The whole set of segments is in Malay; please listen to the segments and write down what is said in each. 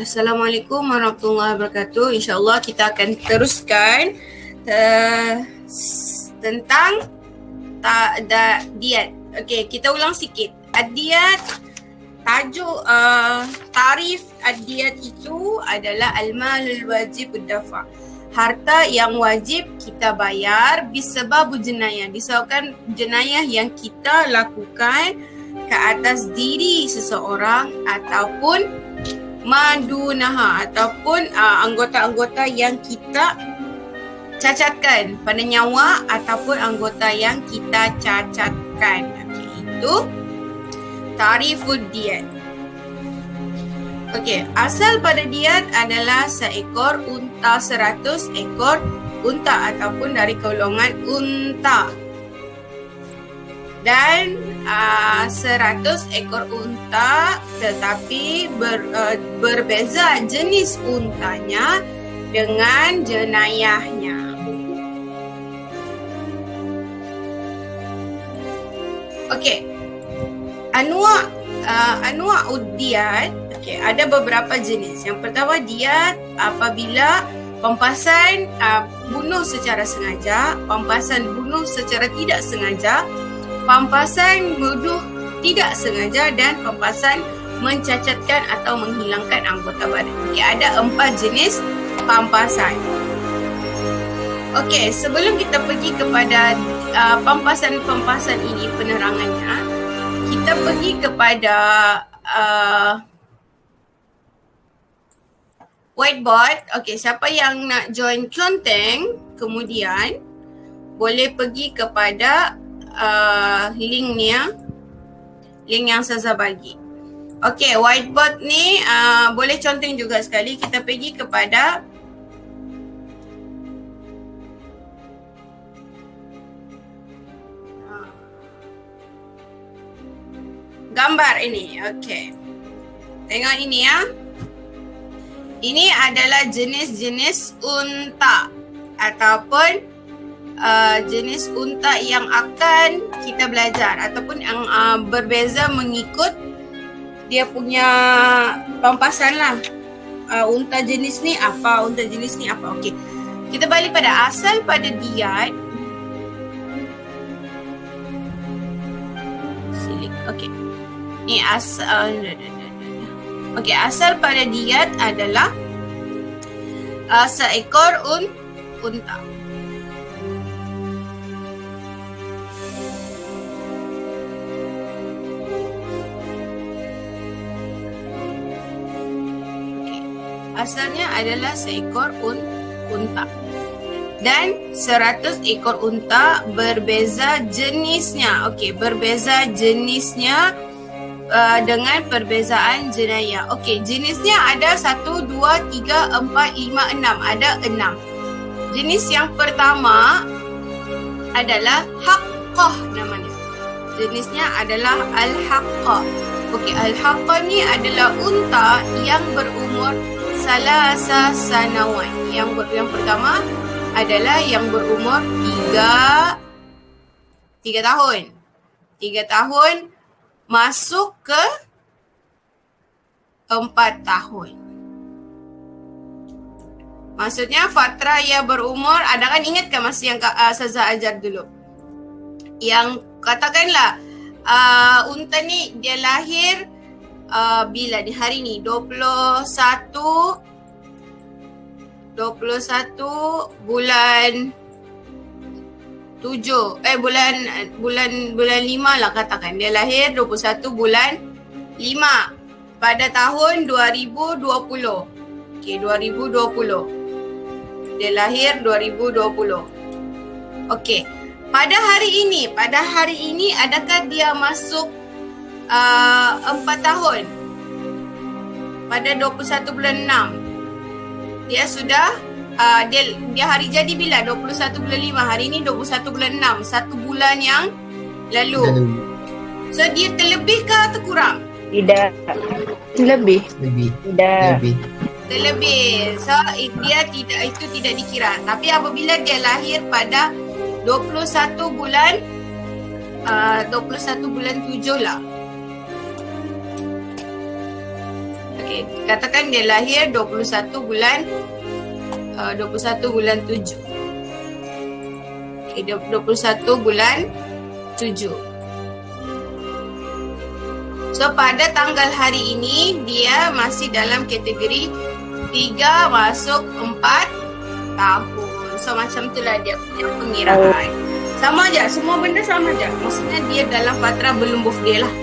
Assalamualaikum warahmatullahi wabarakatuh. InsyaAllah kita akan teruskan tentang diet. Okey, kita ulang sikit. Ad-diat, tajuk tarif ad-diat itu adalah al-malul wajib ad-dafa. Harta yang wajib kita bayar bisebab jenayah, disebabkan jenayah yang kita lakukan ke atas diri seseorang ataupun madunaha ataupun anggota-anggota yang kita cacatkan pada nyawa ataupun anggota yang kita cacatkan. Okey, itu tarifud diat. Okey, asal pada diat adalah seekor unta 100 ekor unta ataupun dari golongan unta. Dan 100 ekor unta tetapi berbeza jenis untanya dengan jenayahnya. Okey. Anwa' ud-diat, okey, ada beberapa jenis. Yang pertama diat apabila pampasan bunuh secara sengaja, pampasan bunuh secara tidak sengaja, pampasan bunuh tidak sengaja dan pampasan mencacatkan atau menghilangkan anggota badan. Okey, ada 4 jenis pampasan. Okey, sebelum kita pergi kepada pampasan-pampasan ini penerangannya, kita pergi kepada whiteboard. Okey, siapa yang nak join Klonteng kemudian boleh pergi kepada link yang Saza bagi. Okey, whiteboard ni boleh conteng juga sekali. Kita pergi kepada gambar ini. Okey, tengok ini ya. Ini adalah jenis-jenis unta ataupun jenis unta yang akan kita belajar ataupun yang berbeza mengikut dia punya pampasan lah. Unta jenis ni apa, unta jenis ni apa. Okey, kita balik pada asal pada diat. Okey, ni asal. Okey, asal pada diat adalah seekor unta. Asalnya adalah seekor unta. Dan 100 ekor unta berbeza jenisnya. Okey, berbeza jenisnya dengan perbezaan jenayah. Okey, jenisnya ada 1, 2, 3, 4, 5, 6. Ada 6. Jenis yang pertama adalah haqqah namanya. Jenisnya adalah al-haqqah. Okey, al-haqqah ni adalah unta yang berumur salasa sanawan. Yang pertama adalah yang berumur 3 tahun. 3 tahun masuk ke 4 tahun. Maksudnya Fatra ia berumur, ada kan ingatkan masa yang Saza ajar dulu. Yang katakanlah unta ni dia lahir bila di hari ni 21 bulan 7 bulan 5 lah katakan. Dia lahir 21 bulan 5 pada tahun 2020. Okey, 2020. Dia lahir 2020. Okey. Pada hari ini adakah dia masuk 4 tahun? Pada 21 bulan 6. Dia sudah dia hari jadi bila? 21 bulan 5. Hari ini 21 bulan 6. 1 bulan yang lalu. So dia terlebih ke atau kurang? Tidak. Lebih. Tidak. Terlebih. So dia itu tidak dikira. Tapi apabila dia lahir pada 21 bulan 7 lah. Okay, katakan dia lahir 21 bulan 7. Okay, 21 bulan 7. So pada tanggal hari ini dia masih dalam kategori 3 masuk 4 tahun. So macam itulah dia punya pengiraan. Sama aja, semua benda sama aja. Maksudnya dia dalam fatra belum birthday lah.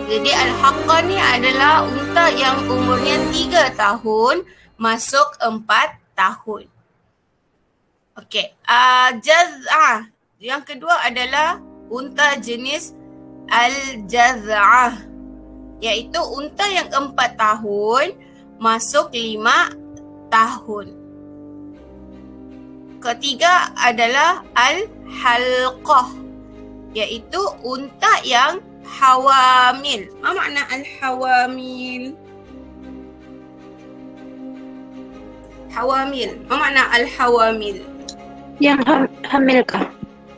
Jadi Al-Haqqah ni adalah unta yang umurnya 3 tahun masuk 4 tahun. Okey. Jaz'ah. Yang kedua adalah unta jenis Al-Jaz'ah, iaitu unta yang 4 tahun masuk 5 tahun. Ketiga adalah Al-Halqah, iaitu unta yang hawamil. Apa makna al-hawamil? Hawamil. Apa makna al-hawamil? Yang hamil kah?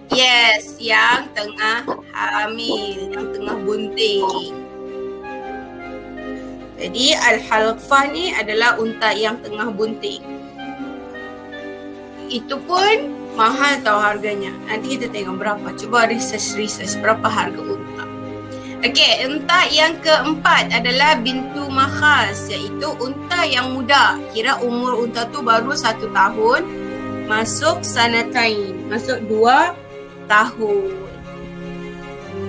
Yes, yang tengah hamil, yang tengah bunting. Jadi al-halqah ni adalah unta yang tengah bunting. Itu pun mahal tau harganya. Nanti kita tengok berapa. Cuba research berapa harga unta. Okey, unta yang keempat adalah bintu makhas, iaitu unta yang muda. Kira umur unta tu baru 1 tahun, masuk sanatain, masuk 2 tahun.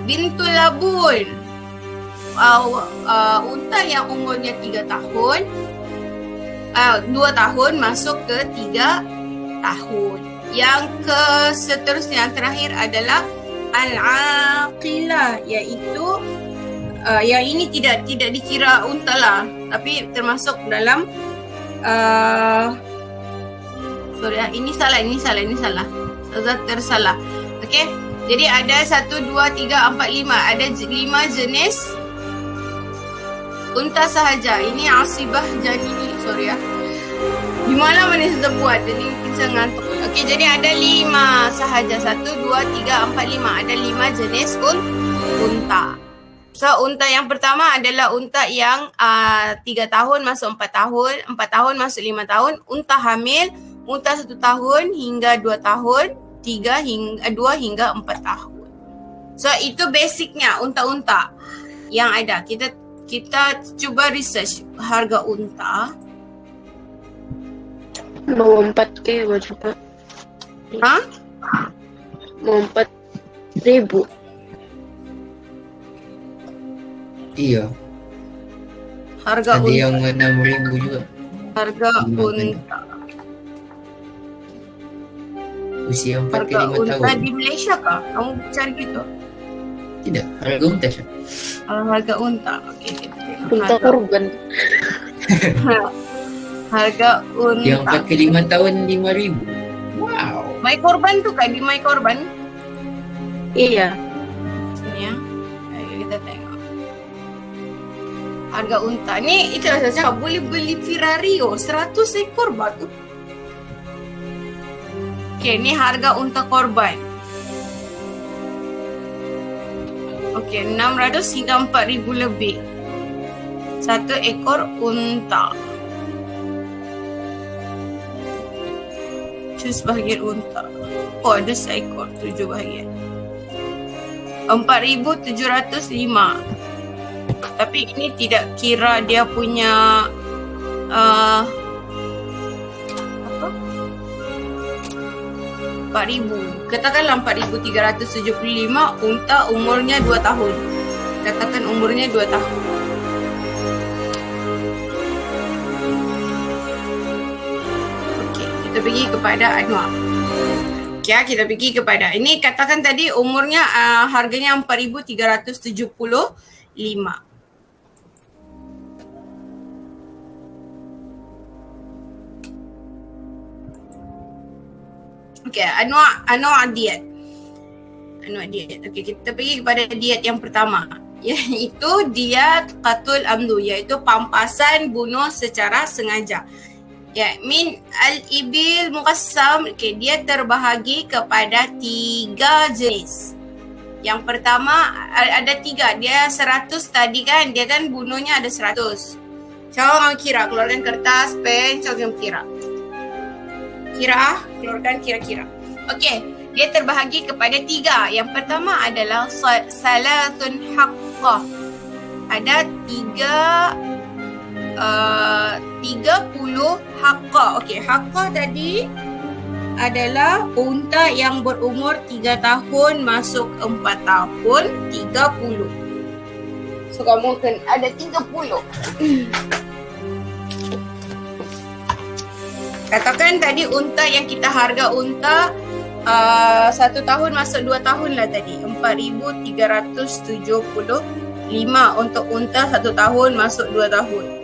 Bintu labun, unta yang umurnya 3 tahun, 2 tahun masuk ke 3 tahun. Yang seterusnya, yang terakhir adalah Al-Aqilah, iaitu yang ini tidak dikira unta lah, tapi termasuk dalam ini salah. Saya tersalah. Okey. Jadi ada 1, 2, 3, 4, 5. Ada 5 jenis unta sahaja. Ini asibah janini. Sorry ya. Di mana saya buat? Jadi kita ngantuk. Okey, jadi ada 5 sahaja. 1, 2, 3, 4, 5. Ada 5 jenis unta. So, unta yang pertama adalah unta yang 3 tahun masuk 4 tahun, 4 tahun masuk 5 tahun, unta hamil, unta 1 tahun hingga 2 tahun, 2 hingga 4 tahun. So, itu basicnya unta-unta yang ada. Kita cuba research harga unta. Mau 4K berapa? Ha? Mau 4,000. Iya. Harga Ada unta. yang 6,000 juga. Harga unta. Usia 4 ke Harga 5 unta tahun. di Malaysia kah? Kamu cari gitu? Tidak, harga unta siya. Harga unta. Okey, kita tengok. Unta kurban. Harga unta. Yang 4 ke 5 tahun 5,000. Wow. My Korban tu kan? Di My Korban? Iya. Sini ya. Ayo kita tengok. Harga unta. Ni itu saya cakap boleh beli Ferrari 100 ekor batu. Okey, ni harga unta korban. Okey, 600 hingga 4,000 lebih. 1 ekor unta. Choose bahagian unta. Oh, ada seekor, 7 bahagian. 4,705. Tapi ini tidak kira dia punya apa? 4,000. Katakanlah 4,375, unta umurnya 2 tahun. Katakan umurnya 2 tahun. Okey, kita pergi kepada Anwar. Okey, kita pergi kepada ini, katakan tadi umurnya harganya 4,375. Okey, Anwar diet. Okey, kita pergi kepada diet yang pertama, iaitu diet qatul amdu, iaitu pampasan bunuh secara sengaja. Ya, min al-ibil muqassam. Okey, dia terbahagi kepada 3 jenis. Yang pertama ada 3. Dia 100 tadi kan. Dia kan bunuhnya ada 100. Coba kira. Keluarkan kertas, pen. Coba kira. Kira. Keluarkan kira-kira. Okey. Dia terbahagi kepada 3. Yang pertama adalah salatun haqqah. Ada 30 haqqah. Okey. Haqqah tadi adalah unta yang berumur 3 tahun masuk 4 tahun, 30. So kamu kan ada 30. Katakan tadi unta yang kita harga unta 1 tahun masuk 2 tahun lah tadi. 4,375 untuk unta 1 tahun masuk 2 tahun.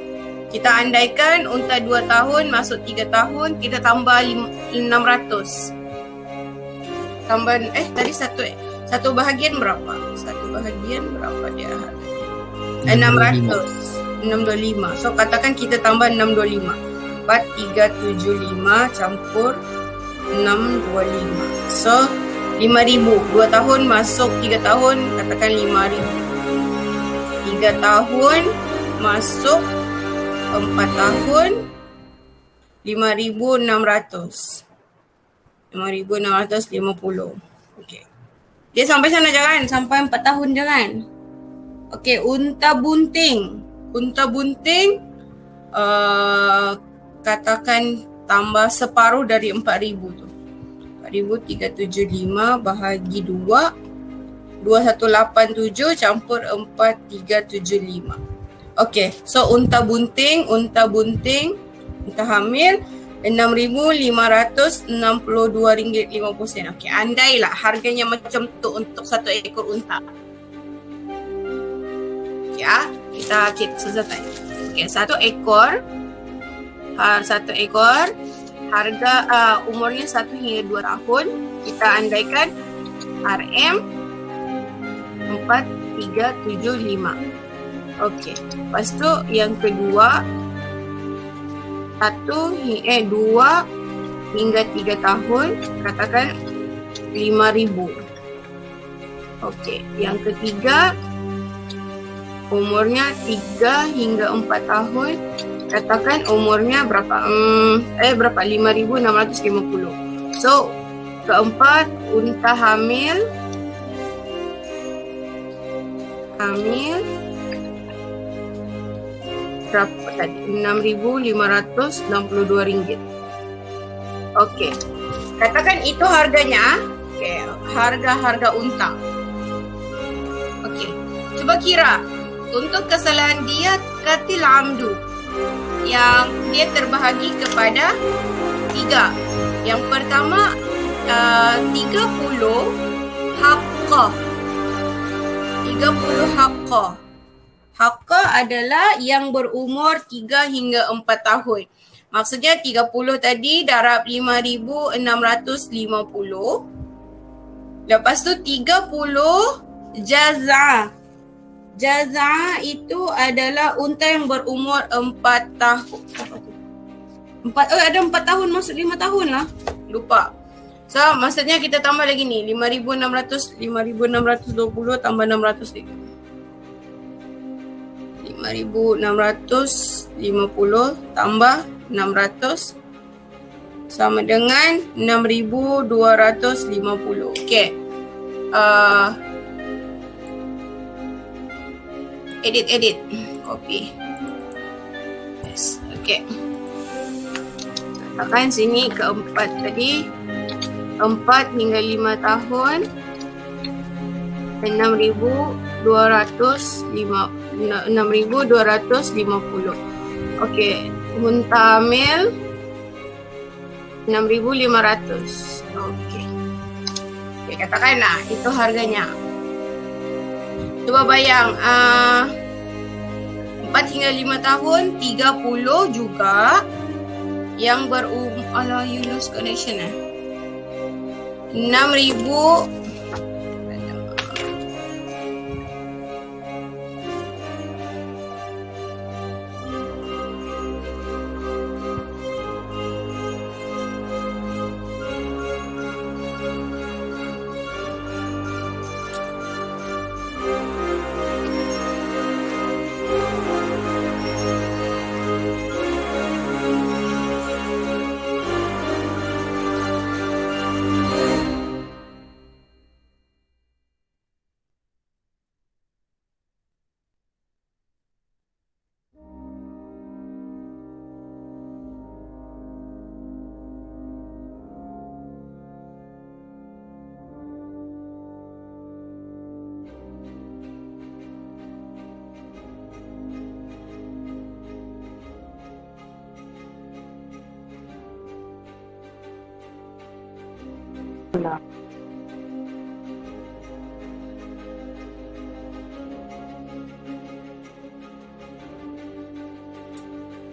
Kita andaikan unta 2 tahun masuk 3 tahun, kita tambah 600. Tambah tadi satu bahagian berapa? Satu bahagian berapa dia harganya? 625. So katakan kita tambah 625. 4375 campur 625. So 5,000. 2 tahun masuk 3 tahun, katakan 5,000. 3 tahun masuk 4 tahun 5,600. 5,650. Okey. Dia sampai sana jangan, sampai 4 tahun jangan. Okey, unta bunting. Unta bunting katakan tambah separuh dari 4,000 tu. 4,375 bahagi 2. 2,187 campur 4,375. Okey, so unta bunting, unta hamil RM6,562.50. Okey, andailah harganya macam tu untuk 1 ekor unta. Ya, kita selesai. Okey, 1 ekor harga umurnya 1 hingga 2 tahun. Kita andaikan RM 4,375. Okey, lepas tu yang kedua 2 hingga 3 tahun, katakan 5,000. Okey, yang ketiga umurnya 3 hingga 4 tahun, katakan umurnya berapa? 5,650. So keempat unta hamil berapa tadi? RM6,562. Okey. Katakan itu harganya. Okey, harga unta. Okey. Cuba kira untuk kesalahan dia qatil amdu yang dia terbahagi kepada 3. Yang pertama 30 haqqah. 30 haqqah. Haqqah adalah yang berumur 3 hingga 4 tahun. Maksudnya 30 tadi darab 5,650. Lepas tu 30 jaz'ah. Jaz'ah itu adalah unta yang berumur 4 tahun. Ada 4 tahun masuk 5 tahun lah. Lupa. So maksudnya kita tambah lagi ni 5,620 tambah 600 lagi. 5,650 tambah 600 sama dengan 6,250. Okey. Edit. Copy. Yes. Okey. Katakan sini keempat tadi 4 hingga 5 tahun 6,250. Okey, unta hamil 6,500. Okey. Okey, katakanlah itu harganya. Cuba bayang 4 hingga 5 tahun 30 juga yang you lose connection 6,000. lah.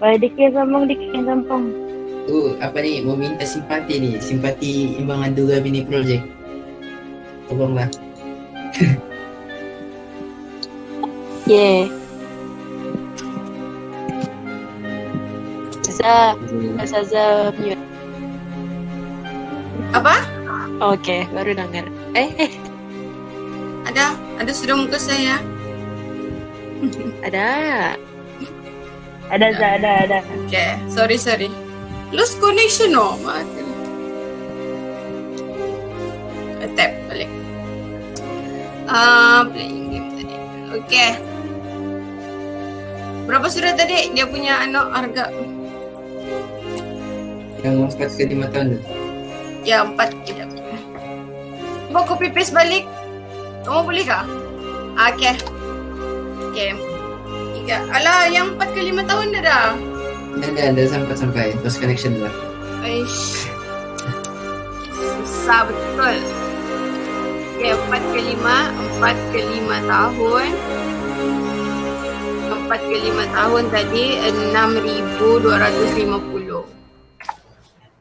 Baik dikit sambung. Apa ni? Mau minta simpati ni. Simpati Imbangan Duga Mini Project. Tolonglah. Yeah. Zaza mute. Apa? Oke, baru dengar. Ada sudah muka saya. Ada. Ada. Okay, sorry. Lost connection mati. Tap balik. Playing game tadi. Okay. Berapa sudah tadi dia punya harga? Yang 4 ke 5 tahun tu. Ya, 4 kejap. Cuba copy paste balik. Kamu boleh kah? Okay. 3. Alah, yang 4 ke 5 tahun dah. Dah sampai. Lost connection tu lah. Aish. Susah betul. Okay, 4 ke 5 tahun. 4 ke 5 tahun tadi 6,250.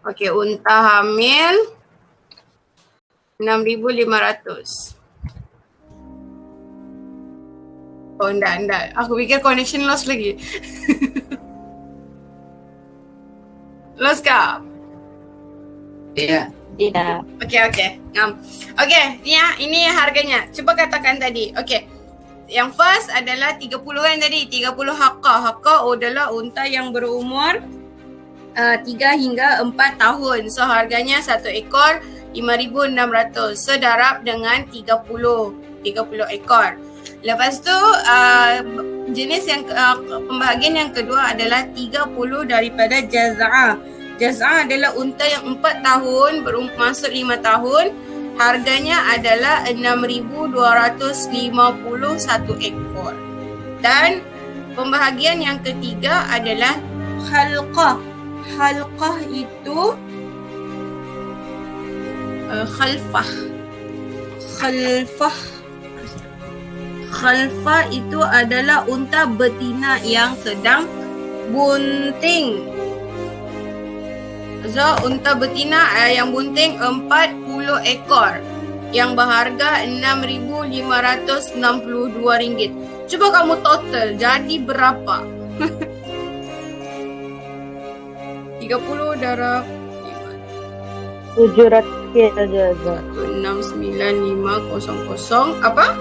Okey, unta hamil 6,500. Oh, enggak. Aku pikir connection lost lagi. Lost kah? Ya. Tidak. Okey. Okey, ini harganya. Cuba katakan tadi. Okey. Yang first adalah 30 kan tadi. 30 Hakka. Hakka adalah unta yang berumur 3 hingga 4 tahun. So harganya satu ekor 5,600. So darab dengan 30 ekor. Lepas tu jenis yang pembahagian yang kedua adalah 30 daripada Jaz'ah. Jaz'ah adalah unta yang 4 tahun masuk 5 tahun. Harganya adalah 6,251 ekor. Dan pembahagian yang ketiga adalah Khalqah. Khalqah itu Khalfah itu adalah unta betina yang sedang bunting. So, unta betina yang bunting 40 ekor yang berharga RM6,562. Cuba kamu total jadi berapa? 30 darab 700 saja. 169,500 apa?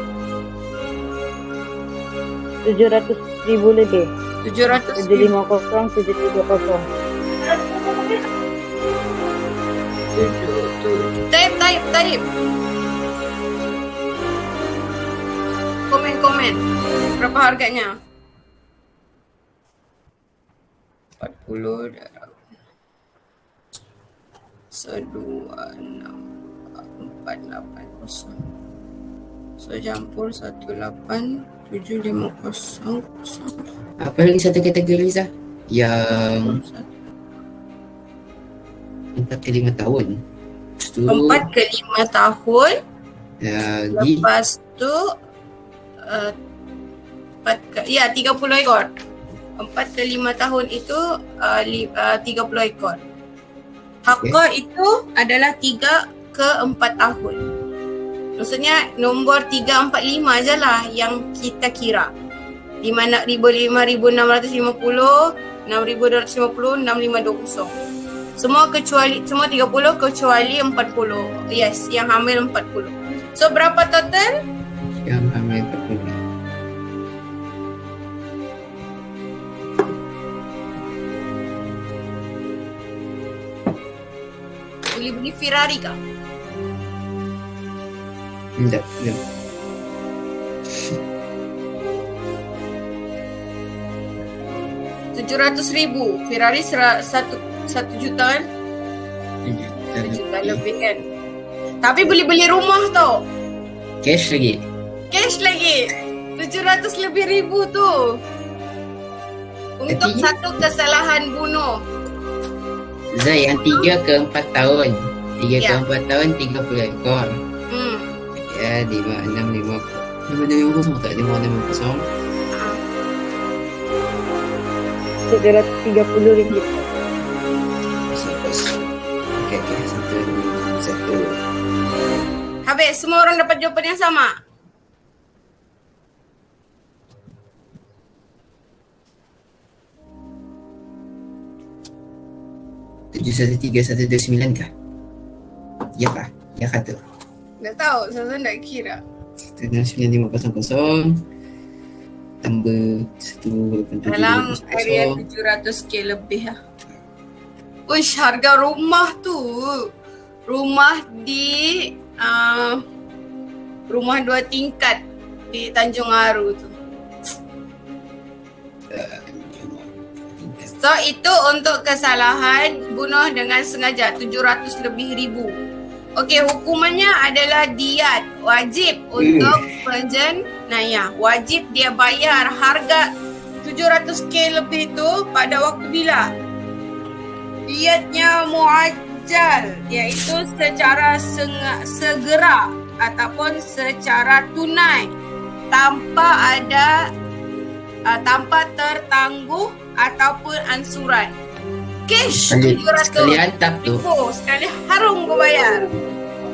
700,000 lebih. 700,000. 750, 730. Type. Komen. Berapa harganya? 40 darab 126,480. So campur 18,750. Apa lagi satu kategori Zah? Yang 4 ke 5 tahun. Lepas tu 4 ke 5 tahun. lagi Lepas tu 30 ekor. 4 ke 5 tahun itu 30 ekor. Hakka itu adalah 3 ke 4 tahun. Maksudnya nombor 3, 4, 5 je lah yang kita kira. 5,650, 6,250, 6,520. Semua 30 kecuali 40. Yes, yang hamil 40. So berapa total? yang hamil 40. Boleh beli Ferrari kah? Tidak. 700,000. Ferrari 1 juta kan? 1 7 juta lebih kan? Tapi boleh beli rumah tau. Cash lagi. 700 lebih ribu tu. Untuk Tapi- satu kesalahan bunuh. Zah, yang 3 ke 4 tahun. 3 ke Ya. 4 tahun 30 ekor. Hmm. Ya, 5650. 5650 tak 5650. Ah. RM730. Okey, satu. Habis semua orang dapat jawapan yang sama. Tujuh satu tiga satu dua sembilan kah? Ya kah? Ya kah tu? Tak tahu, saya nak kira. 169,500 tambah 1,87,000 Dalam area 700k lebih lah. Uish, harga rumah tu. Rumah di rumah 2 tingkat di Tanjung Aru tu. So itu untuk kesalahan bunuh dengan sengaja 700 lebih ribu. Okey, hukumannya adalah diat. Wajib untuk penjenayah. Wajib dia bayar harga 700k lebih tu pada waktu bila? Diatnya muajjal, iaitu secara segera ataupun secara tunai tanpa ada tanpa tertangguh ataupun ansuran. Cash Sekali 700 hantar tu. sekali harung kau bayar.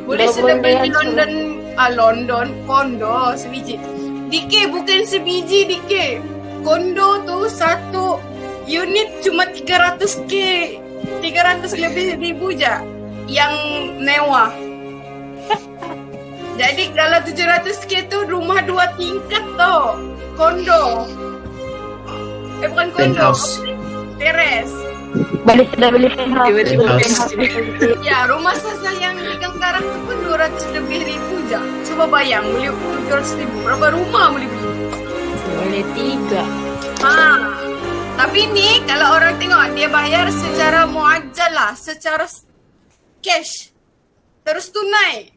Boleh sudah Double beli bayar London kondo sebiji. DK bukan sebiji DK. Kondo tu satu unit cuma 300k. 300 lebih ribu je yang mewah. Jadi kalau 700k tu rumah 2 tingkat tau. Kondo. Bukan kondo. Penthouse. Teres. Sudah beli penthouse. Penthouse. Ya, rumah sasa yang di Ganggarang tu pun 200 lebih ribu je. Coba bayang, beli 700 ribu. Berapa rumah boleh beli? Boleh 3. Tapi ni kalau orang tengok dia bayar secara muajjal lah, secara cash. Terus tunai.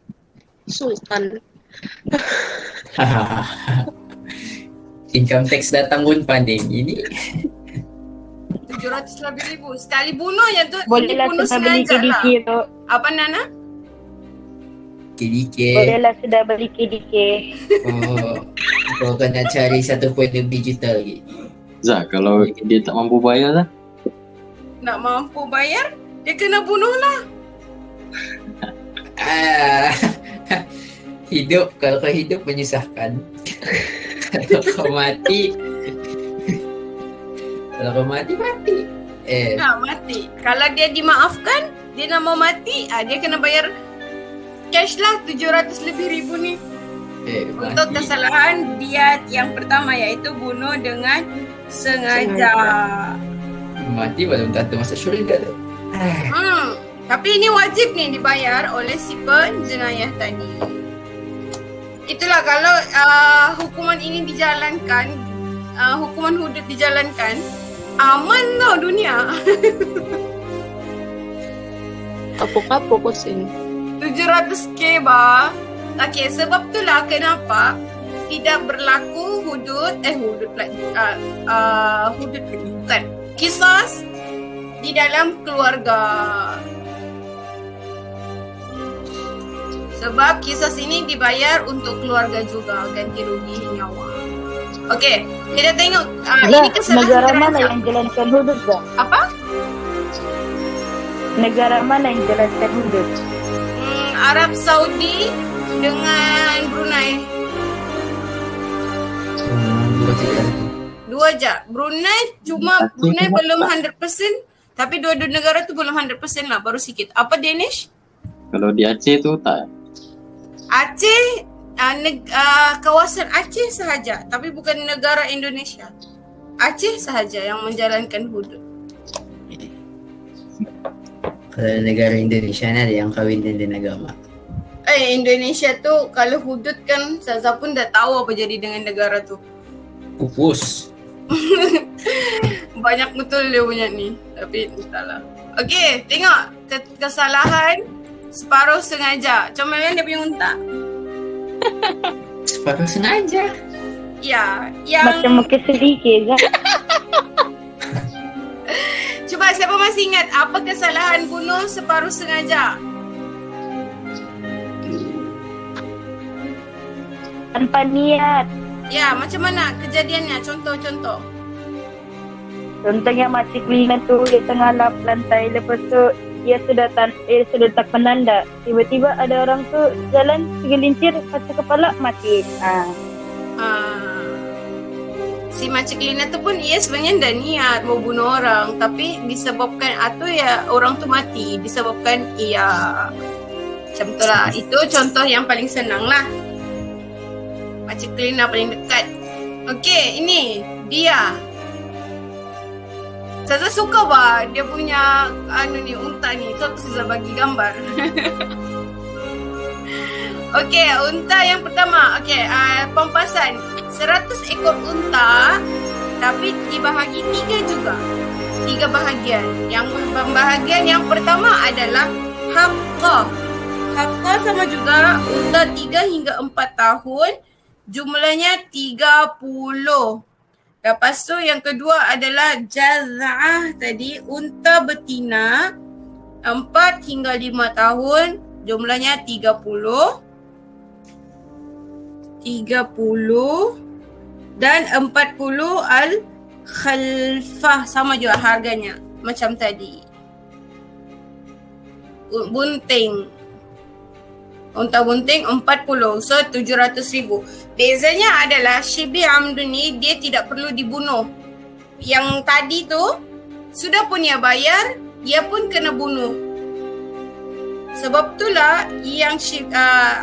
Sultan. Income tax datang pun pandai ini. 700 lebih ribu. Sekali bunuh ya tu. Bolehlah bunuh sudah beli sengaja lah. KDK tu. Apa Nana? KDK. Bolehlah sudah beli KDK. Oh, kau kena cari 1 lebih juta lagi. Zak, kalau dia tak mampu bayar lah. Nak mampu bayar, dia kena bunuh lah. Hidup, kalau kau hidup menyusahkan. Kalau kau mati, mati. Nak mati. Kalau dia dimaafkan, dia nak mau mati, dia kena bayar cash lah 700 lebih ribu ni. Untuk Mati. kesalahan diat yang pertama iaitu bunuh dengan sengaja. Mati belum tentu masuk syurga tu. Tapi ini wajib ni dibayar oleh si penjenayah tadi. Itulah kalau hukuman ini dijalankan, hukuman hudud dijalankan, aman tau dunia. Kapok-kapok kosin. 700k bah. Okey, sebab itulah kenapa tidak berlaku hudud bukan kisas di dalam keluarga. Sebab kisas ini dibayar untuk keluarga juga, ganti rugi nyawa. Okey, kita tengok ini kesalahan Negara mana terancam. yang jalankan hudud tak? Apa? Negara mana yang jalankan hudud? Arab Saudi dengan Brunei. Dua je. Brunei Brunei belum 100%, tapi dua-dua negara tu belum 100% lah, baru sikit. Apa Danish? Kalau di Aceh tu tak. Aceh, kawasan Aceh sahaja, tapi bukan negara Indonesia. Aceh sahaja yang menjalankan hudud. Kalau negara Indonesia ni ada yang kahwin dengan agama. Indonesia tu kalau hudud kan Zaza pun dah tahu apa jadi dengan negara tu. Pupus. Banyak betul dia punya ni. Tapi entahlah. Okey, tengok kesalahan separuh sengaja. Macam mana dia punya unta? Separuh sengaja. Ya, yang Macam mungkin sedikit kan? cuba siapa masih ingat apa kesalahan bunuh separuh sengaja? Tanpa niat. Ya, macam mana kejadiannya? Contoh-contoh. Contohnya Makcik Lina tu di tengah lap lantai. Lepas tu dia sudah tak penanda. Tiba-tiba ada orang tu jalan segelincir pakai kepala mati. Si Makcik Lina tu pun ia sebenarnya dah niat mau bunuh orang, tapi disebabkan atau ya orang tu mati disebabkan ia macam tu lah. Itu contoh yang paling senang lah. Makcik Lina paling dekat. Okey, ini dia. Saya suka bah dia punya unta ni. So saya bagi gambar. Okey, unta yang pertama. Okey, pampasan 100 ekor unta tapi dibahagi 3 juga. 3 bahagian. Yang pembahagian yang pertama adalah haqqah. Haqqah sama juga unta 3 hingga 4 tahun. Jumlahnya 30. Lepas tu yang kedua adalah jaz'ah tadi, unta betina 4 hingga 5 tahun, jumlahnya 30 dan 40 al-khalfah, sama juga harganya macam tadi. Bunting, unta bunting 40, so 700,000. Bezanya adalah Syibi Amdu ni dia tidak perlu dibunuh. Yang tadi tu sudah pun dia bayar, dia pun kena bunuh. Sebab itulah yang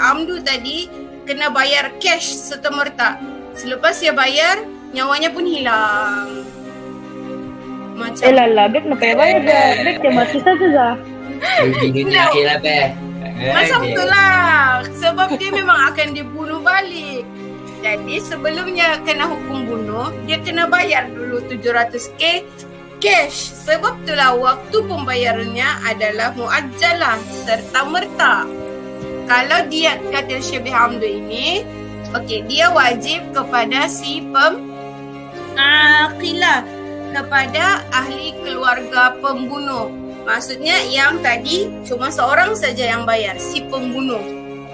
Amdu tadi kena bayar cash serta-merta. Selepas dia bayar, nyawanya pun hilang. Macam Lala, Bek nak payah bayar dah. Bek dia mati saja dah. Rugi dunia akhir lah Beh. macam itulah. Sebab dia memang akan dibunuh balik. Jadi sebelumnya kena hukum bunuh, dia kena bayar dulu 700k cash. Sebab itulah waktu pembayarannya adalah muajjalah serta merta. Kalau dia kata Syekh Hamdu ini, okey, dia wajib kepada si aqilah, kepada ahli keluarga pembunuh. Maksudnya yang tadi cuma seorang saja yang bayar, si pembunuh.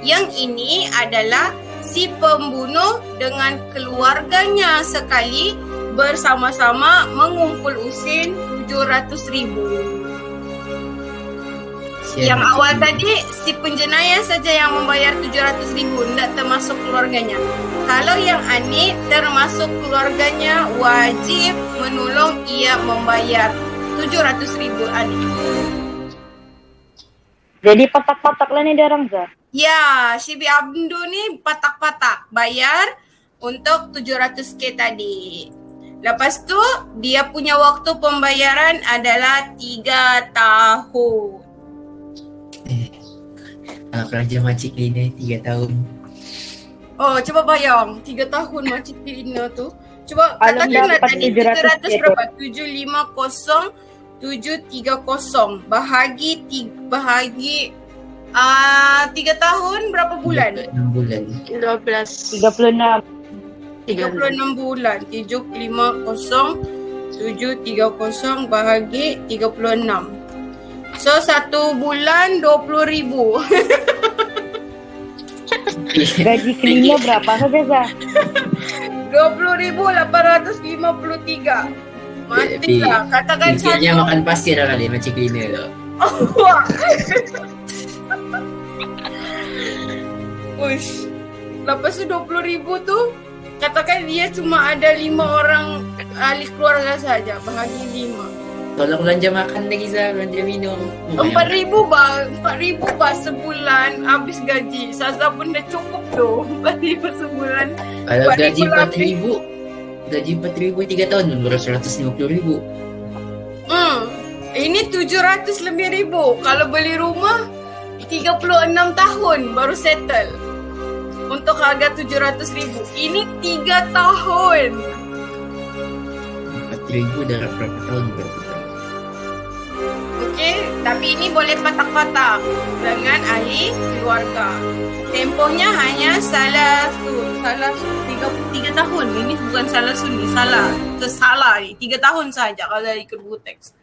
Yang ini adalah si pembunuh dengan keluarganya sekali bersama-sama mengumpul usin 700,000. Yang awal tadi si penjenayah saja yang membayar 700,000, tidak termasuk keluarganya. Kalau yang ani termasuk keluarganya, wajib menolong ia membayar 700,000 ani. Jadi patak-patak lah ni dia orang Zah. Ya, Syibi Abdu ni patak-patak bayar untuk 700k tadi. Lepas tu dia punya waktu pembayaran adalah 3 tahun. Pelajar Makcik Lina 3 tahun. Oh, cuba bayang 3 tahun Makcik Lina tu. Cuba Alam katakanlah dapat tadi 700 berapa? 730 bahagi 3 tahun berapa bulan? 6 bulan. 36. 36 bulan. 730 bahagi 36. So 1 bulan 20,000. Gaji kelima berapa saja Zah? 20,853. Matilah. Katakan Intinya makan pasir lah kali Makcik Lina tu. Wah. Uish. Lepas tu 20,000 tu, katakan dia cuma ada 5 orang ahli keluarga saja, bahagi 5. Tolong belanja makan lagi Zah, belanja minum. 4,000 bah sebulan habis gaji. Saza pun dah cukup tu. 4,000 sebulan. Kalau 4,000 gaji lebih. 4,000 3 tahun baru 150,000. Ini 700 lebih ribu. Kalau beli rumah 36 tahun baru settle. Untuk harga 700,000. Ini 3 tahun. 4,000 dah berapa tahun berapa tahun. Okey, tapi ini boleh patak-patak dengan ahli keluarga. Tempohnya hanya salah 3 tahun. Ini bukan salah sunni, salah ni. 3 tahun saja kalau dari ikut buku teks.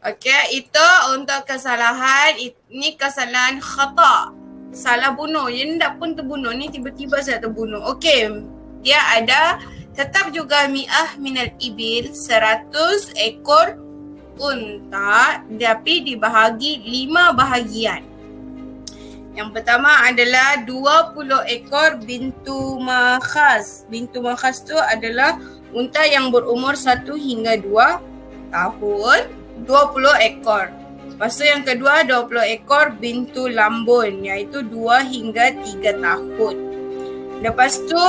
Okey, itu untuk kesalahan. Ini kesalahan khata. salah bunuh. Yang tak pun terbunuh ni tiba-tiba saya terbunuh. Okey, dia ada tetap juga mi'ah minal ibil, 100 ekor unta tapi dibahagi 5 bahagian. Yang pertama adalah 20 ekor bintu makhaz. Bintu makhaz tu adalah unta yang berumur 1 hingga 2 tahun, 20 ekor. Lepas tu yang kedua 20 ekor bintu lambun iaitu 2 hingga 3 tahun. Lepas tu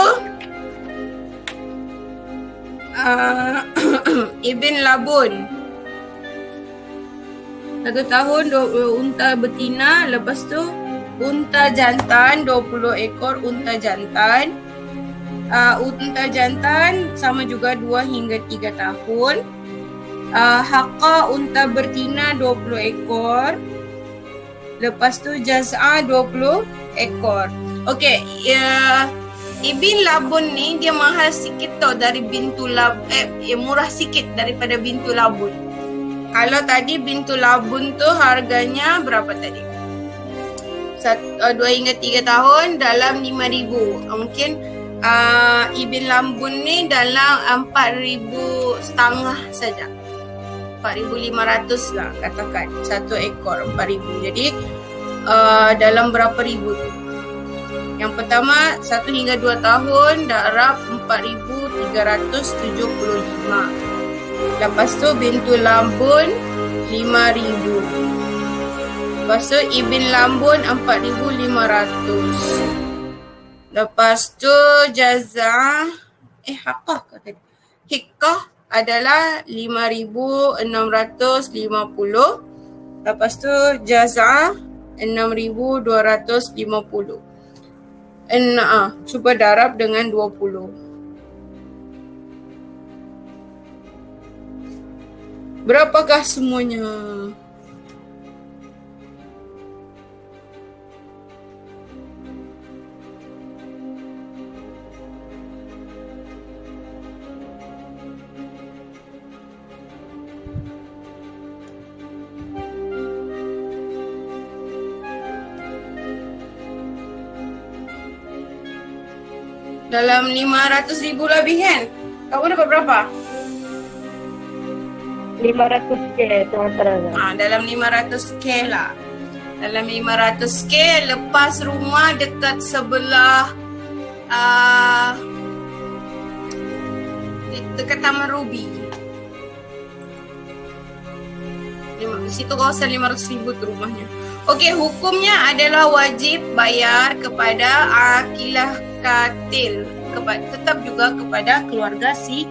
Ibn Labun 1 tahun 20 unta betina. Lepas tu unta jantan 20 ekor unta jantan. Unta jantan sama juga 2 hingga 3 tahun. Haqqa unta betina 20 ekor. Lepas tu jaz'ah 20 ekor. Okey, Ibn Labun ni dia mahal sikit tau dari bintu labun. Murah sikit daripada bintu labun. Kalau tadi bintu labun tu harganya berapa tadi? 2 hingga 3 tahun dalam 5,000. Mungkin Ibn Labun ni dalam 4,500 saja. 4,500 lah katakan. 1 ekor 4,000. Jadi dalam berapa ribu tu? Yang pertama 1 hingga 2 tahun darab 4,375. Lepas tu bintu lambun 5,000. Lepas tu Ibn Lambun 4,500. Lepas tu jazah Haqqah kata. Hikkah adalah 5,650. Lepas tu jazah 6,250. Cuba darab dengan 20. Berapakah semuanya? Dalam 500,000 lebih kan? Kamu dapat berapa? 500k teman-teman. Dalam 500k lah. Dalam 500k lepas rumah dekat sebelah dekat Taman Ruby. Situ kawasan 500,000 tu rumahnya. Okey, hukumnya adalah wajib bayar kepada akilah katil, tetap juga kepada keluarga si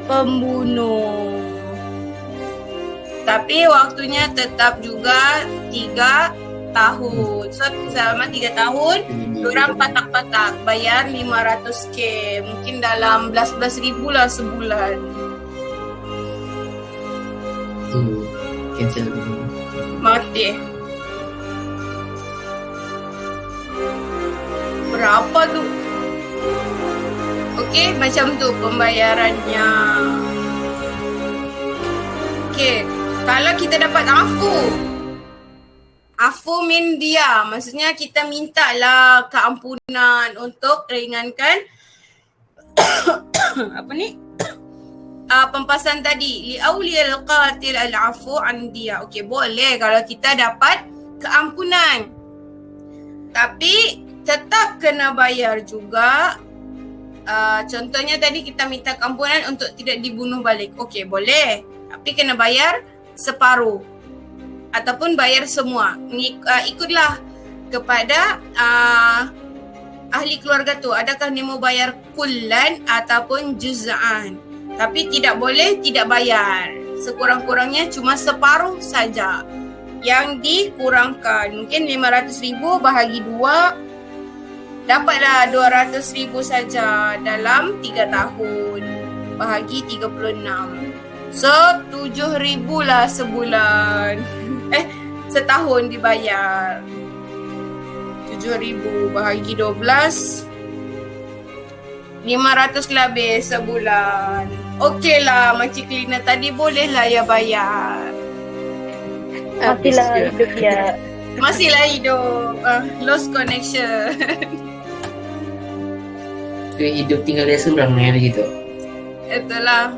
pembunuh. Tapi waktunya tetap juga 3 tahun. So selama 3 tahun diorang patak-patak bayar 500k. Mungkin dalam belas ribu lah sebulan. Cancel. Mati. Berapa tu? Okey, macam tu pembayarannya. Okey, kalau kita dapat afu mean dia, maksudnya kita mintalah keampunan untuk ringankan pempasan tadi. Li awliyal qatil al-afu an dia. Okey, boleh kalau kita dapat keampunan. Tapi tetap kena bayar juga. Contohnya tadi kita minta keampunan untuk tidak dibunuh balik. Okey, boleh. Tapi kena bayar separuh. Ataupun bayar semua. Ikutlah kepada ahli keluarga tu. Adakah dia mau bayar kullan ataupun juz'an. Tapi tidak boleh tidak bayar. Sekurang-kurangnya cuma separuh saja yang dikurangkan. Mungkin 500,000 bahagi 2. Dapatlah 200,000 saja dalam 3 tahun. Bahagi 36. So 7,000 lah sebulan. Setahun dibayar. 7,000 bahagi 12. 500 lebih sebulan. Okey lah, makcik cleaner tadi boleh lah ya bayar. Matilah hidup dia. Masihlah hidup. Lost connection. Kayak hidup tinggal dia seorang gitu. Itulah.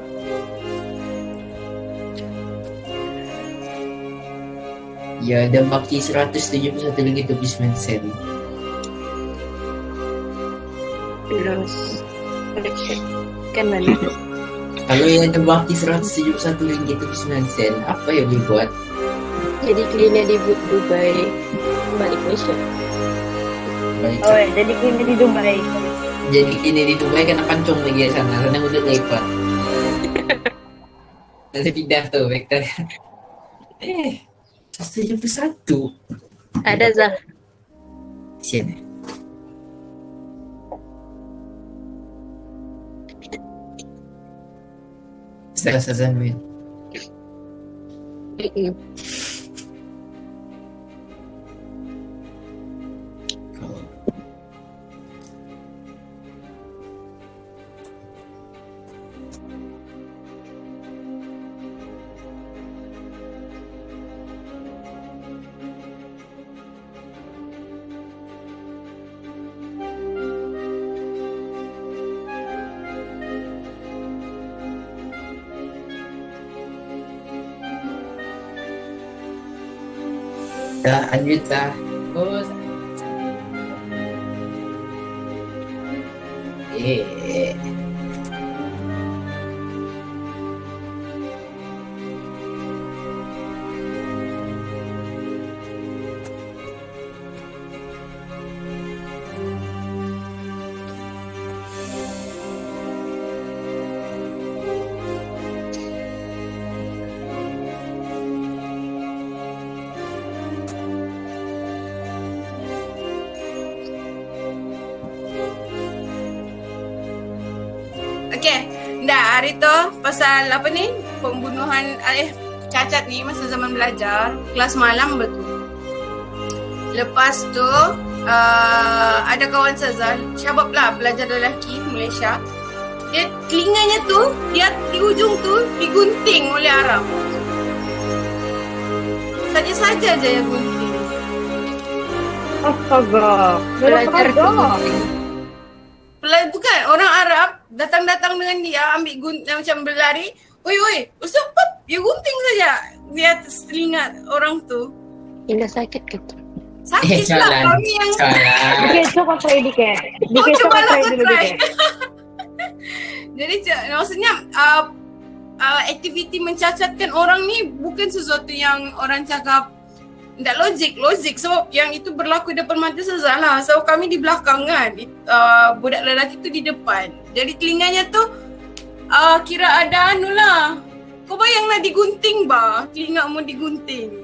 Ya, ada baki 171.79 sen. Lost connection. Kan mana? Kalau yang ada baki 171.79 sen, apa yang boleh buat? Jadi cleaner di Dubai balik Malaysia. Balik. Oh, jadi kini di Dubai. Jadi ini di Dubai kena pancong lagi ya sana, karena udah lepas. Nanti pindah tuh vektor. 71. Ada Zah. Sini. Saya Win. Dah, unmute dah. Oh. Okay, dah hari tu pasal apa ni? Pembunuhan cacat ni masa zaman belajar, kelas malam betul. Lepas tu ada kawan Sazal, syabab lah belajar lelaki Malaysia. Dia telinganya tu, dia di ujung tu digunting oleh Arab. Saja-saja je yang gunting. Astaga. Belajar Bukan orang Arab datang-datang dengan dia ambil macam berlari. Oi, ustaz pop, dia gunting saja di atas telinga orang tu. Indah sakit ke? Sakit lah Jalan. kami yang Dikit, coba try dikit. Dikit, coba cubalah try kau dulu try. dikit. Jadi maksudnya aktiviti mencacatkan orang ni bukan sesuatu yang orang cakap tak logik sebab yang itu berlaku depan mata Sazal lah. So kami di belakang kan, budak lelaki tu di depan. Jadi telinganya tu kira ada anu lah. Kau bayanglah digunting bah, telinga mu digunting.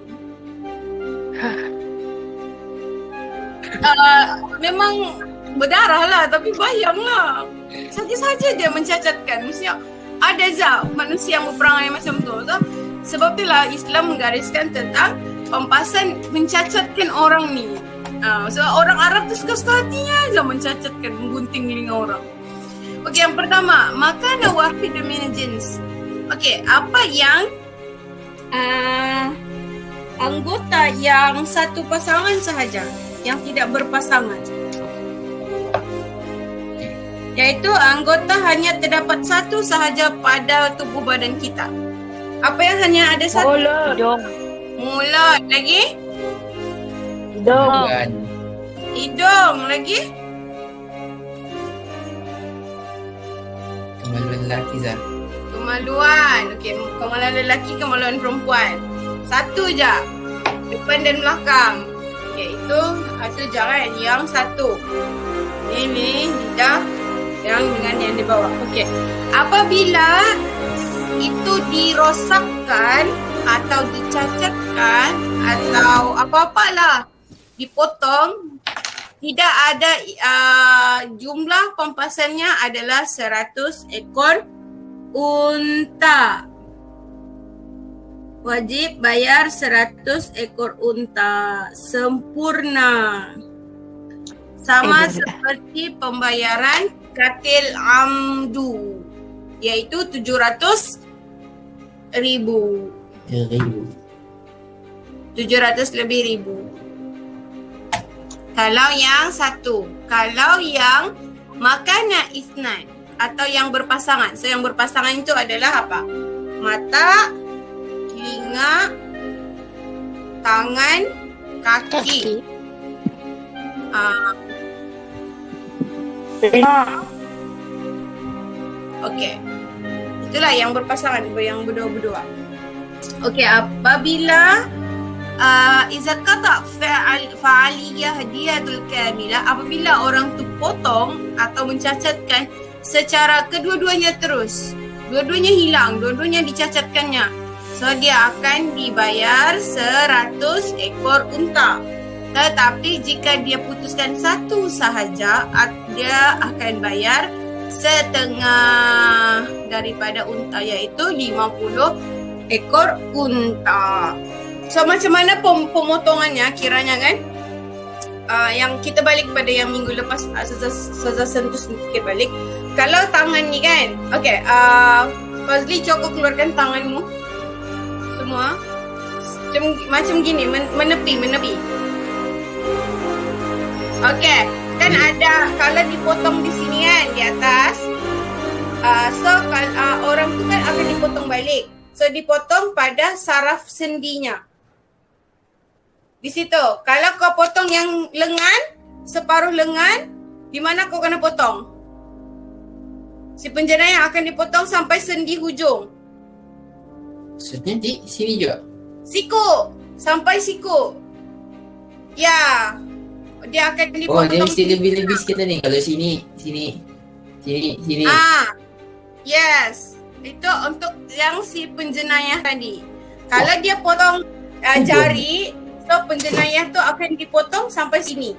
Memang berdarah lah, tapi bayanglah. Saja-saja dia mencacatkan. Maksudnya ada zat manusia yang berperangai macam tu. Sebab itulah Islam menggariskan tentang pampasan mencacatkan orang ni. Sebab orang Arab tu suka-suka hatinya aja mencacatkan, menggunting telinga orang. Okey, yang pertama, makan wahid min jins. Okey, apa yang anggota yang satu pasangan sahaja, yang tidak berpasangan. Iaitu anggota hanya terdapat satu sahaja pada tubuh badan kita. Apa yang hanya ada satu? Mulut. Mulut. Lagi? Hidung. Bukan. Hidung. Lagi? Kemaluan lelaki Zah. Kemaluan. Okey, kemaluan lelaki, kemaluan perempuan. Satu je. Depan dan belakang. Okey, itu jangan. Yang satu. Ini lidah yang dengan yang di bawah. Okey. Apabila itu dirosakkan atau dicacatkan atau apa-apalah dipotong, tidak ada jumlah pampasannya adalah 100 ekor unta. Wajib bayar 100 ekor unta sempurna. Sama seperti pembayaran katil amdu, iaitu 700,000. 700 lebih ribu. Kalau yang satu. Kalau yang makana isnan atau yang berpasangan. So yang berpasangan itu adalah apa? Mata, telinga, tangan, kaki. Okey. Itulah yang berpasangan, yang berdua-berdua. Okey, apabila iza qata fa'aliyah hadiyatul kamilah, apabila orang tu potong atau mencacatkan secara kedua-duanya terus, dua-duanya hilang, dua-duanya dicacatkannya, so dia akan dibayar 100 ekor unta. Tetapi jika dia putuskan satu sahaja, dia akan bayar setengah daripada unta, iaitu 50 ekor unta. So macam mana pemotongannya kiranya kan? Yang kita balik pada yang minggu lepas, Ustazah sentuh sedikit balik. Kalau tangan ni kan, okay, Fazli cuba keluarkan tanganmu semua macam gini, menepi. Okay, kan ada kalau dipotong di sini kan, di atas. So orang tu kan akan dipotong balik. So dipotong pada saraf sendinya. Di situ. Kalau kau potong yang lengan, separuh lengan, di mana kau kena potong? Si penjenayah akan dipotong sampai sendi hujung. Maksudnya di sini juga? Siku. Sampai siku. Ya. Dia akan dipotong. Oh, dia mesti lebih-lebih sikit ni. Kalau sini. Yes. Itu untuk yang si penjenayah tadi. Kalau dia potong jari, so penjenayah tu akan dipotong sampai sini.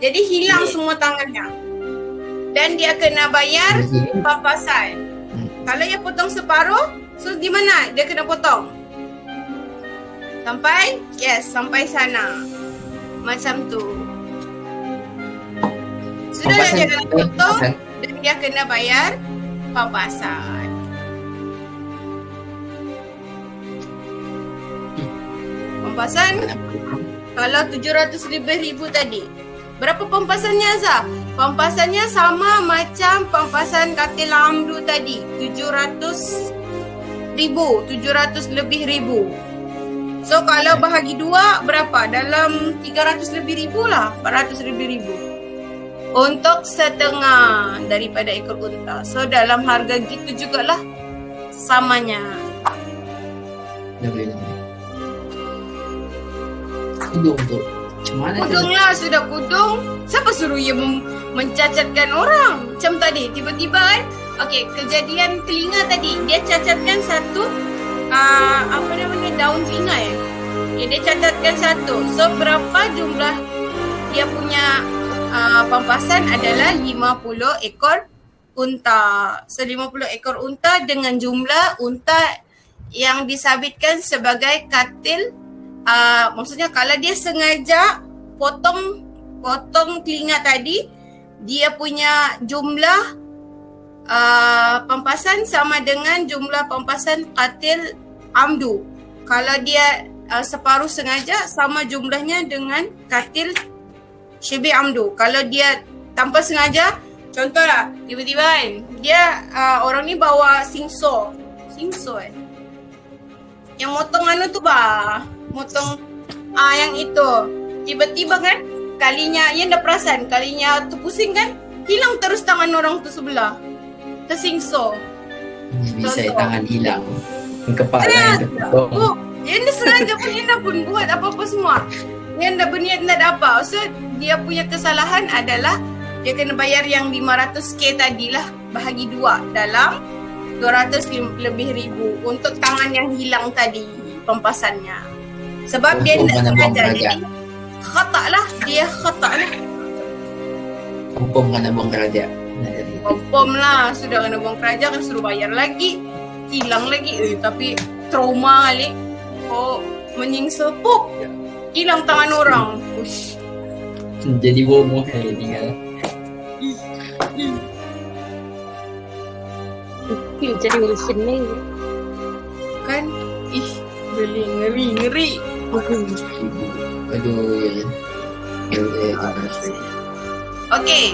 Jadi hilang semua tangannya. Dan dia kena bayar pampasan. Kalau dia potong separuh, so di mana dia kena potong? Sampai sana. Macam tu. Sudah dia kena potong dan dia kena bayar pampasan. Pampasan kalau 700,000 tadi. Berapa pampasannya Azhar? Pampasannya sama macam pampasan katil amdu tadi. 700 lebih ribu. So kalau bahagi dua berapa? Dalam 300 lebih ribu lah. 400 lebih ribu. Untuk setengah daripada ekor unta. So dalam harga gitu jugalah samanya. Lebih. Kudung tu. Macam mana Kudung lah, sudah kudung. Siapa suruh ia mencacatkan orang? Macam tadi, tiba-tiba kan. Okey, kejadian telinga tadi. Dia cacatkan satu, daun telinga ya. Okay, dia cacatkan satu. So, berapa jumlah dia punya pampasan adalah 50 ekor unta. So, 50 ekor unta dengan jumlah unta yang disabitkan sebagai katil. Maksudnya kalau dia sengaja potong telinga tadi, dia punya jumlah pampasan sama dengan jumlah pampasan katil amdu. Kalau dia separuh sengaja, sama jumlahnya dengan katil syibi amdu. Kalau dia tanpa sengaja, contohlah tiba-tiba kan dia orang ni bawa singso yang motong tu motong yang itu, tiba-tiba kan kalinya yang dah perasan, kalinya tu pusing kan, hilang terus tangan orang tu sebelah, tersingso. Bisa tangan hilang, kepala yang terpotong. Yang dah sengaja pun dia dah pun buat apa-apa semua, yang dah berniat nak ada apa. So dia punya kesalahan adalah dia kena bayar yang 500k tadilah bahagi dua dalam 200 lebih ribu untuk tangan yang hilang tadi pampasannya. Sebab dia nak sengaja, jadi khata' lah. Hukum kena buang kerja. Hukum lah, sudah kena buang kerja kan, suruh bayar lagi, hilang lagi. Tapi trauma kali. Oh, menyingsa pop, hilang tangan orang. Ush. Jadi bomoh kali tinggal. Jadi senang Kan? Ngeri. Aduh, ya. Okey.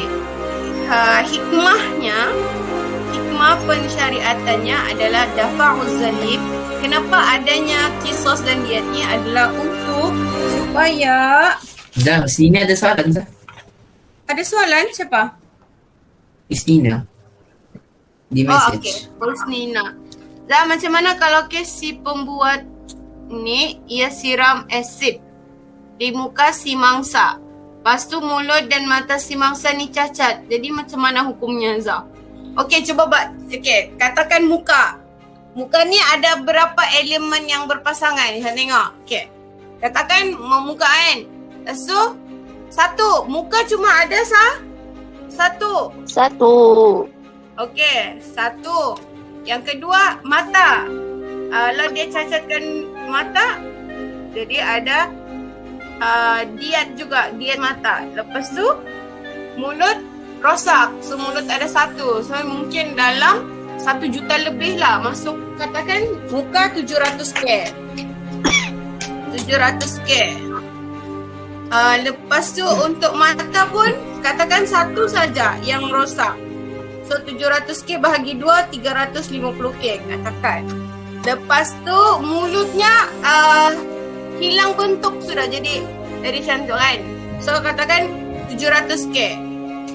Hikmah pensyariatannya adalah dafa'uz zalim. Kenapa adanya kisos dan diat ni adalah untuk supaya Dah, sini ada soalan Zah. ada soalan siapa? Istina. Di Oh, message. okey. Husnina. Dah, macam mana kalau kes si pembuat ni ia siram asid di muka si mangsa. Lepas tu mulut dan mata si mangsa ni cacat. Jadi macam mana hukumnya Zah? Okey, cuba okey, katakan muka. Muka ni ada berapa elemen yang berpasangan? Saya tengok. Okey. Katakan muka kan. Lepas tu satu, muka cuma ada satu. 1. Okey, satu. Yang kedua, mata. Kalau dia cacatkan mata, jadi ada diat juga, diat mata. Lepas tu, mulut rosak. So, mulut ada satu. So, mungkin dalam 1 juta lebih lah. Masuk, katakan muka 700k. 700k. Lepas tu untuk mata pun katakan satu saja yang rosak. So 700k bahagi 2 350k katakan. Lepas tu mulutnya hilang bentuk sudah jadi cantik kan. So katakan 700k.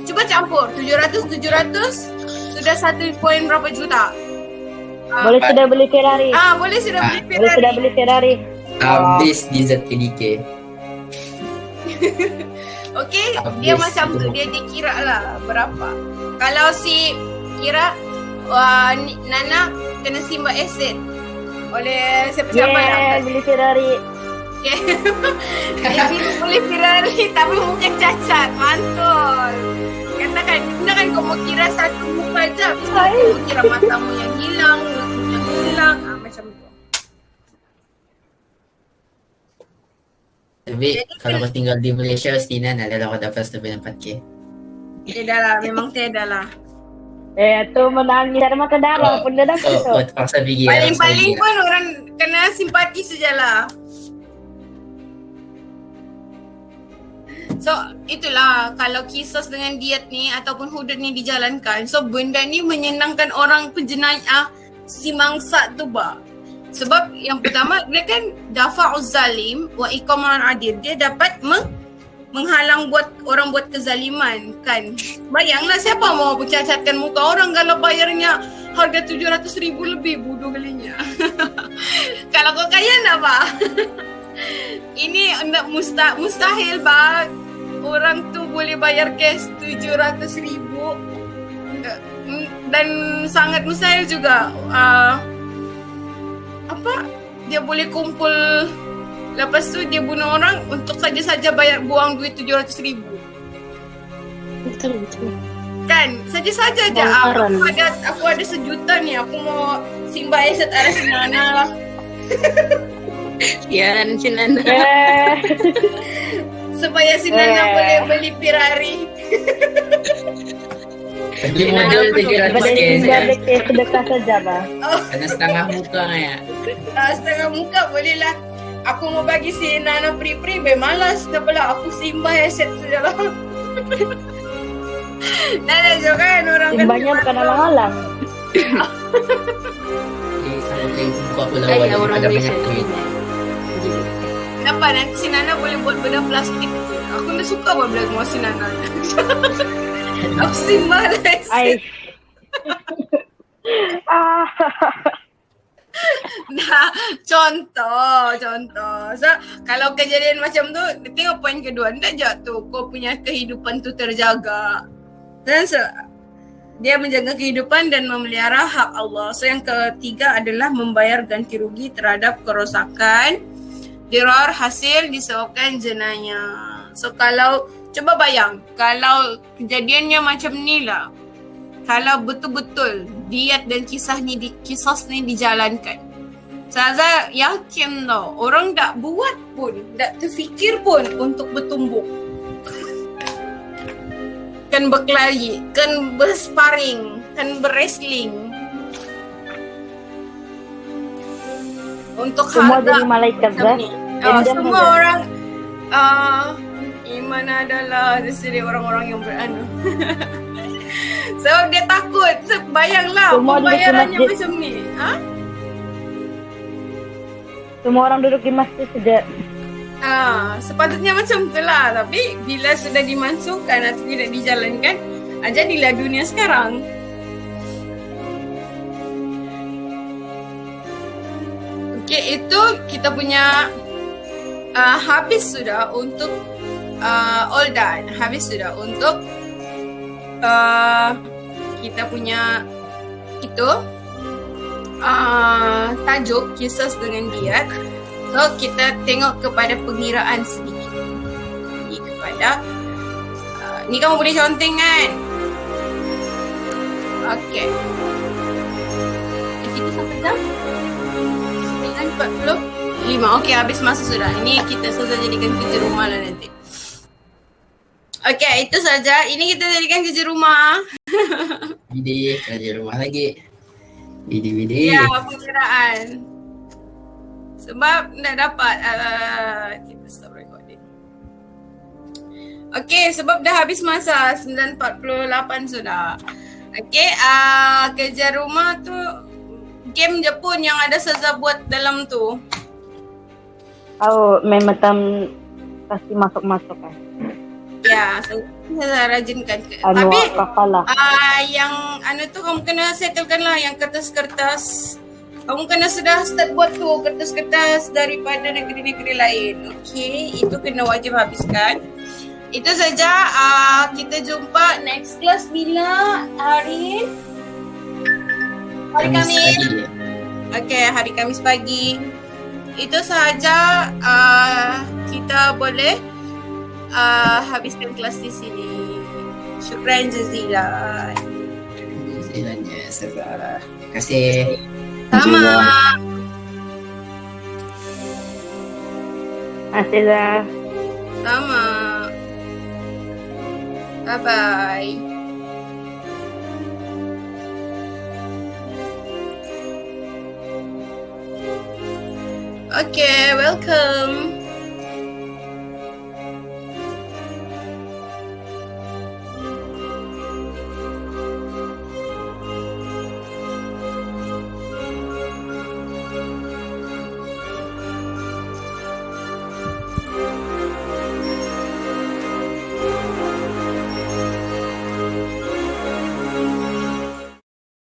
Cuba campur 700 sudah 1 point berapa juta. Boleh sudah beli Ferrari. Boleh sudah beli Boleh sudah Ferrari. beli Ferrari. Habis di ZKDK. Okey, Habis dia macam tu, tu. dia dikira lah berapa. Kalau si kira Nana kena simba asid oleh siapa-siapa yang Beli Ferrari. okay. Dia boleh Ferrari tapi muka cacat, mantul. Katakan kau mau kira satu muka je, kau mau kira matamu yang hilang, mulutmu yang hilang, macam tu. Tapi kalau kau tinggal di Malaysia, Istina nak dah kau dapat 4K. Tiada lah, memang tiada lah. Tu menangis ada makan darah pun dah dapat tu. Kau terpaksa pergi. Paling-paling pun orang kena simpati sajalah. So, itulah kalau kisah dengan diet ni ataupun hudud ni dijalankan. So, benda ni menyenangkan orang penjenayah si mangsa tu bah. Sebab yang pertama, dia kan dafa'uz zalim wa iqamul adil. Dia dapat menghalang buat orang buat kezaliman kan. Bayanglah siapa mau bercacatkan muka orang kalau bayarnya harga 700,000 lebih, bodoh kalinya. Kalau kau kaya nak bah? Ini mustahil bah. Orang tu boleh bayar cash 700,000 dan sangat mustahil juga. Dia boleh kumpul, lepas tu dia bunuh orang untuk saja-saja bayar buang duit 700,000 Betul. kan, saja-saja je. Aku ada 1 juta ni, aku mau simba aset arah Sinana lah. Ya, Sinana. Supaya Sinana boleh beli Ferrari. Beli modal 700K Tinggal saja. sedekah saja bah. Kena setengah muka ya. Setengah muka boleh lah. Aku mau bagi si Nana pri-pri, malas. Tak apalah, aku simba aset sajalah. Nana juga kan orang Simbanya bukan alang-alang. Jadi sama beli muka pula Kayak orang ada Malaysia banyak duit. Kenapa nanti si Nana boleh buat benda plastik. Aku dah suka buat benda dengan si Nana. Aku simba lah aset. Aish. Nah, contoh. So, kalau kejadian macam tu, tengok poin kedua. Tak je tu, kau punya kehidupan tu terjaga. Dan dia menjaga kehidupan dan memelihara hak Allah. So, yang ketiga adalah membayar ganti rugi terhadap kerosakan dirar hasil disebabkan jenayah. So, coba bayang, kalau kejadiannya macam ni lah, kalau betul-betul diat dan kisah ni dijalankan, saya yakin tau orang tak buat pun, tak terfikir pun untuk bertumbuk, kan berkelahi, kan bersparing, kan berwrestling untuk Semua harga jadi malaikat macam bah. ni. Dendam Semua aja. orang mana adalah jadi orang-orang yang beranu. Sebab dia takut. Bayanglah Semua duduk di pembayarannya masjid. macam ni. Ha? Semua orang duduk di masjid sudah. Sepatutnya macam tu lah. Tapi bila sudah dimansuhkan atau tidak dijalankan, jadilah dunia sekarang. Okay, itu kita punya habis sudah untuk all done. Habis sudah untuk kita punya itu tajuk kisah dengan giat. So kita tengok kepada pengiraan sedikit. Jadi kepada ni kamu boleh conteng kan? Okay. Kita sampai jam 9.45. Okay, habis masa sudah. Ini kita selesai jadikan kerja rumah lah nanti. Okay, itu saja. Ini kita jadikan kerja rumah. Video kerja rumah lagi. Video. Ya, pengiraan. Sebab tak dapat kita stop recording. Okay, sebab dah habis masa 9.48 sudah. Okay, kerja rumah tu game je pun yang ada Saza buat dalam tu. Oh, memang pasti masuk-masuk kan. Ya, Saza rajinkan. Anu Tapi kapalah. yang tu kamu kena settlekan lah, yang kertas-kertas. Kamu kena sudah start buat tu kertas-kertas daripada negeri-negeri lain. Okay, itu kena wajib habiskan. Itu saja. Kita jumpa next class bila hari Kamis. Pagi. Okay, hari Kamis pagi. Itu sahaja. Kita boleh habiskan kelas di sini. Syukran jazilan. Jazilannya Saza. Terima kasih. Sama. Masih lah. Sama. Bye-bye. Okay, welcome.